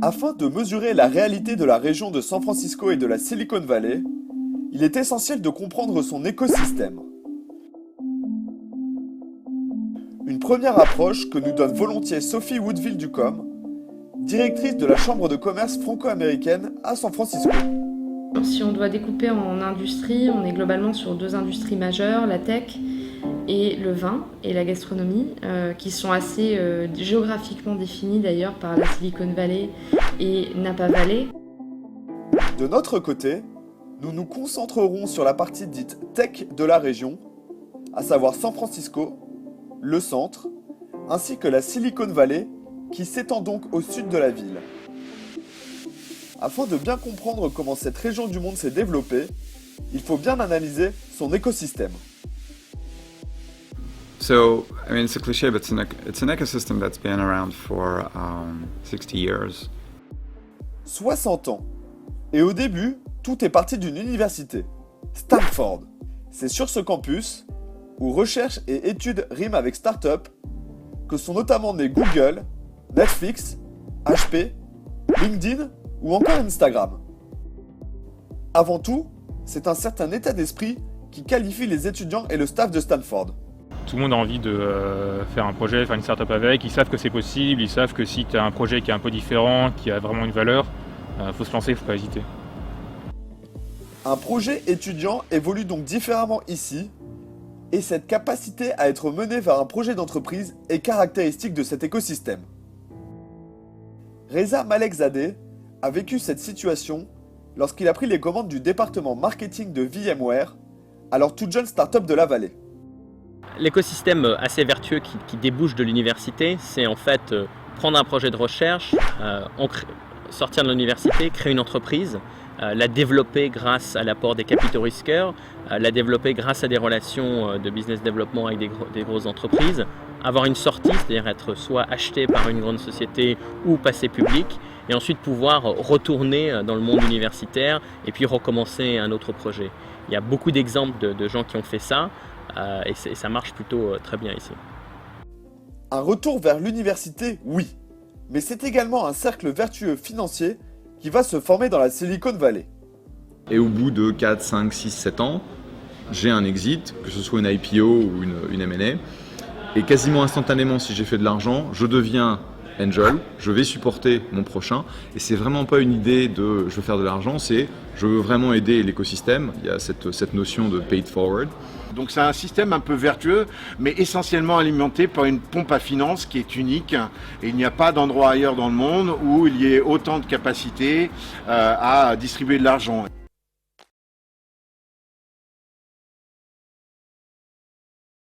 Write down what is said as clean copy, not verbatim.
Afin de mesurer la réalité de la région de San Francisco et de la Silicon Valley, il est essentiel de comprendre son écosystème. Une première approche que nous donne volontiers Sophie Woodville-Ducombe, directrice de la Chambre de commerce franco-américaine à San Francisco. Si on doit découper en industries, on est globalement sur deux industries majeures, la tech et le vin et la gastronomie, qui sont assez géographiquement définies d'ailleurs par la Silicon Valley et Napa Valley. De notre côté, nous nous concentrerons sur la partie dite tech de la région, à savoir San Francisco, le centre, ainsi que la Silicon Valley, qui s'étend donc au sud de la ville. Afin de bien comprendre comment cette région du monde s'est développée, il faut bien analyser son écosystème. So, I mean, it's a cliché, but it's an ecosystem that's been around for 60 years. 60 ans. Et au début, tout est parti d'une université, Stanford. C'est sur ce campus, où recherche et études riment avec start-up, que sont notamment nés Google, Netflix, HP, LinkedIn ou encore Instagram. Avant tout, c'est un certain état d'esprit qui qualifie les étudiants et le staff de Stanford. Tout le monde a envie de faire un projet, faire une start-up avec, ils savent que c'est possible, ils savent que si tu as un projet qui est un peu différent, qui a vraiment une valeur, faut se lancer, il ne faut pas hésiter. Un projet étudiant évolue donc différemment ici, et cette capacité à être mené vers un projet d'entreprise est caractéristique de cet écosystème. Reza Malekzadeh a vécu cette situation lorsqu'il a pris les commandes du département marketing de VMware, alors toute jeune start-up de la vallée. L'écosystème assez vertueux qui débouche de l'université, c'est en fait prendre un projet de recherche, sortir de l'université, créer une entreprise, la développer grâce à l'apport des capitaux risqueurs, la développer grâce à des relations de business development avec des grosses entreprises, avoir une sortie, c'est-à-dire être soit acheté par une grande société ou passer public, et ensuite pouvoir retourner dans le monde universitaire et puis recommencer un autre projet. Il y a beaucoup d'exemples de gens qui ont fait ça, et ça marche plutôt très bien ici. Un retour vers l'université, oui, mais c'est également un cercle vertueux financier qui va se former dans la Silicon Valley. Et au bout de 4, 5, 6, 7 ans, j'ai un exit, que ce soit une IPO ou une M&A. Et quasiment instantanément, si j'ai fait de l'argent, je deviens angel, je vais supporter mon prochain. Et c'est vraiment pas une idée de je veux faire de l'argent, c'est je veux vraiment aider l'écosystème. Il y a cette notion de paid forward. Donc c'est un système un peu vertueux, mais essentiellement alimenté par une pompe à finances qui est unique. Et il n'y a pas d'endroit ailleurs dans le monde où il y ait autant de capacité à distribuer de l'argent.